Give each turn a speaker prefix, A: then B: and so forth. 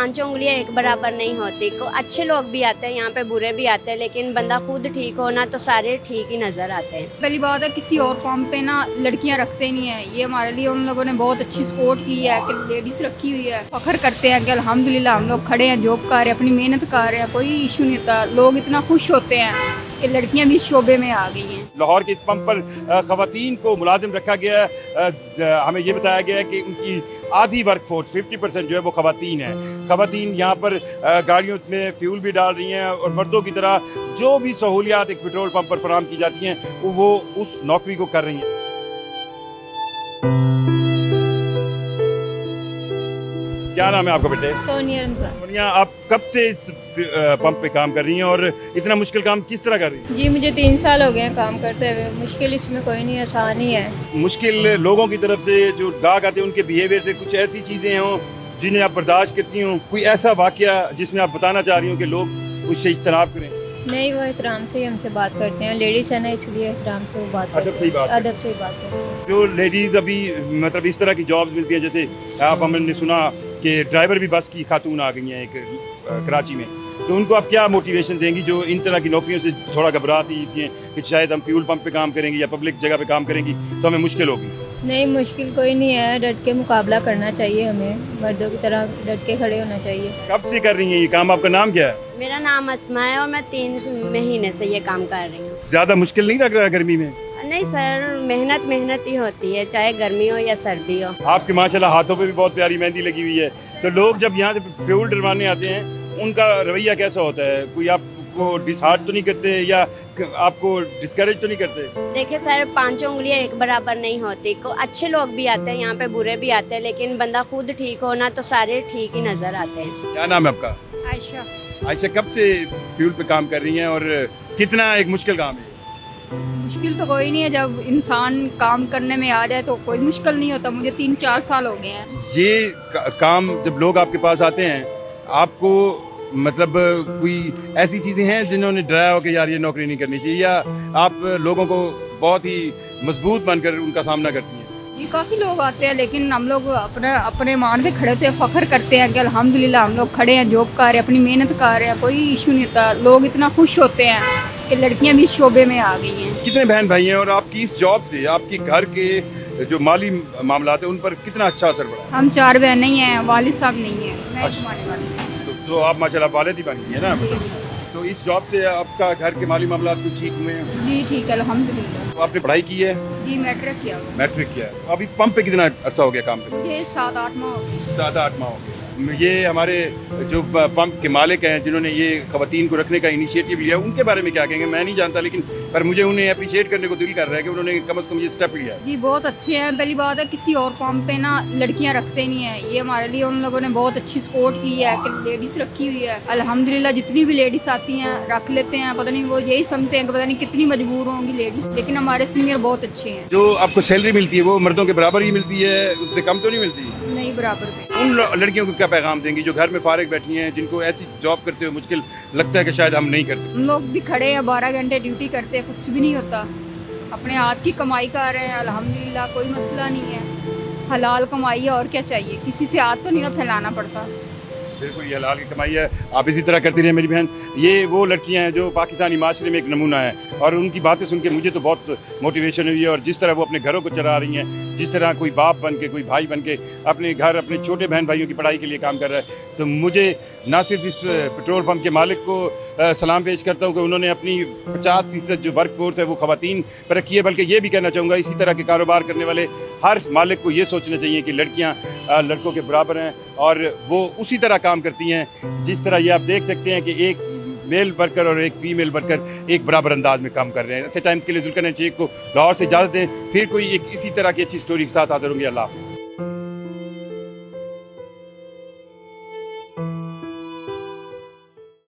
A: पांचों उंगलियां एक बराबर नहीं होती। को अच्छे लोग भी आते हैं यहाँ पे, बुरे भी आते हैं, लेकिन बंदा खुद ठीक हो ना तो सारे ठीक ही नजर आते हैं।
B: पहली बात है, किसी और फॉर्म पे ना लड़कियां रखते नहीं है। ये हमारे लिए उन लोगों ने बहुत अच्छी सपोर्ट की है कि लेडीज रखी हुई है। फख्र करते हैं कि अल्हम्दुलिल्लाह हम लोग खड़े हैं, जॉब कर रहे हैं, अपनी मेहनत कर रहे हैं, कोई इशू नहीं होता। लोग इतना खुश होते हैं कि लड़कियां भी इस शोबे में आ गई हैं।
C: लाहौर के इस पंप पर खवातीन को मुलाजिम रखा गया है। हमें ये बताया गया है कि उनकी आधी वर्कफोर्स 50% जो है वो खवातीन है। खवातीन यहाँ पर गाड़ियों में फ्यूल भी डाल रही हैं और मर्दों की तरह जो भी सहूलियात एक पेट्रोल पंप पर फराहम की जाती हैं वो उस नौकरी को कर रही हैं। क्या नाम है आपका बेटे?
B: सोनिया रमजान।
C: सोनिया, आप कब से इस पंप पे काम कर रही हैं और इतना मुश्किल काम किस तरह कर रही हैं?
B: जी मुझे 3 साल हो गए हैं काम करते हुए। मुश्किल इसमें कोई नहीं, आसान ही है।
C: मुश्किल लोगों की तरफ से जो ग्राहक आते हैं उनके बिहेवियर से कुछ ऐसी चीज़ें हों जिन्हें आप बर्दाश्त करती हूँ, कोई ऐसा वाकया जिसमें आप बताना चाह रही हो कि लोग उससे इज्तनाब करें?
B: नहीं, वो एहतराम से ही हमसे बात करते हैं। लेडीज़ है ना, इसलिए एहतराम से वो बात करते हैं। अदब से ही बात करते हैं।
C: जो लेडीज़ अभी मतलब इस तरह की जॉब्स मिलती हैं, जैसे आप हमने सुना कि ड्राइवर भी बस की खातून आ गई हैं एक कराची में, तो उनको आप क्या मोटिवेशन देंगी जो इन तरह की नौकरियों से थोड़ा घबराती हैं कि शायद हम फ्यूल पंप पे काम करेंगे या पब्लिक जगह पे काम करेंगी तो हमें मुश्किल होगी?
B: नहीं, मुश्किल कोई नहीं है। डट के मुकाबला करना चाहिए हमें, मर्दों की तरह डट के खड़े होना चाहिए।
C: कब से कर रही हैं ये काम? आपका नाम क्या है?
A: मेरा नाम अस्मा है और मैं 3 महीने से ये काम कर रही हूँ।
C: ज़्यादा मुश्किल नहीं लग रहा है गर्मी में?
A: नहीं सर, मेहनत ही होती है, चाहे गर्मी हो या सर्दी हो।
C: आपके माशाल्लाह हाथों पे भी बहुत प्यारी मेहंदी लगी हुई है। तो लोग जब यहाँ से फ्यूल डलवाने आते हैं उनका रवैया कैसा होता है? कोई आपको डिसहार्ट तो नहीं करते या आपको डिस्करेज तो नहीं करते?
A: देखिए सर, पांचों उंगलियां एक बराबर नहीं होती। को अच्छे लोग भी आते हैं यहाँ पे, बुरे भी आते हैं, लेकिन बंदा खुद ठीक हो ना तो सारे ठीक ही नजर आते हैं।
C: क्या नाम है आपका?
B: आयशा।
C: आयशा, कब से फ्यूल पे काम कर रही हैं और कितना एक मुश्किल काम है?
B: मुश्किल तो कोई नहीं है, जब इंसान काम करने में आ जाए तो कोई मुश्किल नहीं होता। मुझे 3-4 साल हो गए हैं।
C: ये काम जब लोग आपके पास आते हैं आपको मतलब कोई ऐसी चीज़ें हैं जिन्होंने डराया हो कि यार ये नौकरी नहीं करनी चाहिए, या आप लोगों को बहुत ही मजबूत बनकर उनका सामना करती हैं?
B: जी काफ़ी लोग आते हैं, लेकिन हम लोग अपने मान पे खड़े होते हैं, फ़ख्र करते हैं कि अल्हम्दुलिल्लाह हम लोग खड़े हैं, जॉब कर रहे हैं, अपनी मेहनत कर रहे हैं, कोई इशू नहीं होता। लोग इतना खुश होते हैं कि लड़कियां भी इस शोबे में आ गई हैं।
C: कितने बहन भाई हैं और आपकी इस जॉब से आपके घर के जो माली मामला है उन पर कितना अच्छा असर पड़ा?
B: हम 4 बहनें ही हैं, वालिद साहब नहीं है, मैं कमाने वाली हूँ।
C: तो आप माशाल्लाह वालिद ही बन गई है ना। तो इस जॉब से आपका घर के माली मामला तो ठीक हुए हैं?
B: जी ठीक है, अल्हम्दुलिल्लाह।
C: तो आपने पढ़ाई की है?
B: जी मैट्रिक किया हुआ।
C: मैट्रिक किया है। अब इस पंप पे कितना अर्सा हो गया काम पे?
B: मुझे 7-8 माह हो गए।
C: 7-8 माह हो गए। ये हमारे जो पंप के मालिक हैं जिन्होंने ये खवातीन को रखने का इनिशिएटिव लिया, उनके बारे में क्या कहेंगे? मैं नहीं जानता, लेकिन पर मुझे उन्हें अप्रिशिएट करने को दिल कर रहा है कि उन्होंने कम से कम ये स्टेप लिया।
B: जी बहुत अच्छे हैं। पहली बात है, किसी और फॉर्म पे ना लड़कियां रखते नहीं है। ये हमारे लिए उन लोगों ने बहुत अच्छी सपोर्ट की है कि लेडीज़ रखी हुई है। अल्हम्दुलिल्लाह जितनी भी लेडीज़ आती हैं रख लेते हैं। पता नहीं वो यही समझते हैं कि पता नहीं कितनी मजबूर होंगी लेडीज़, लेकिन हमारे सीनियर बहुत अच्छे हैं।
C: जो आपको सैलरी मिलती है वो मर्दों के बराबर ही मिलती है, उससे कम तो नहीं मिलती?
B: नहीं, बराबर पे।
C: उन लड़कियों को क्या पैगाम देंगी जो घर में फारिग बैठी हैं, जिनको ऐसी जॉब करते हुए मुश्किल लगता है कि शायद हम नहीं कर सकते?
B: हम लोग भी खड़े हैं, 12 घंटे ड्यूटी करते हैं, कुछ भी नहीं होता। अपने हाथ की कमाई कर रहे हैं, अल्हम्दुलिल्लाह कोई मसला नहीं है। हलाल कमाई है, और क्या चाहिए? किसी से हाथ तो नहीं ना फैलाना पड़ता।
C: बिल्कुल, ये हलाल की कमाई है। आप इसी तरह करती रहे मेरी बहन। ये वो लड़कियां हैं जो पाकिस्तानी माशरे में एक नमूना है, और उनकी बातें सुन के मुझे तो बहुत मोटिवेशन हुई है। और जिस तरह वो अपने घरों को चला रही हैं, जिस तरह कोई बाप बन के, कोई भाई बन के अपने घर, अपने छोटे बहन भाइयों की पढ़ाई के लिए काम कर रहा है, तो मुझे ना सिर्फ इस पेट्रोल पंप के मालिक को सलाम पेश करता हूँ कि उन्होंने अपनी 50% जो वर्क फोर्स है वो खवातीन पर रखी है, बल्कि ये भी कहना चाहूँगा इसी तरह के कारोबार करने वाले हर मालिक को ये सोचना चाहिए कि लड़कियाँ लड़कों के बराबर हैं और वो उसी तरह काम करती हैं जिस तरह ये आप देख सकते हैं कि एक मेल वर्कर और एक फीमेल वर्कर एक बराबर अंदाज में काम कर रहे हैं। ऐसे टाइम्स के लिए जुल्करनैन शेख को लाहौर से इजाज़त दें, फिर कोई एक इसी तरह की अच्छी स्टोरी के साथ हाजिर होंगे। अल्लाह हाफ़िज़।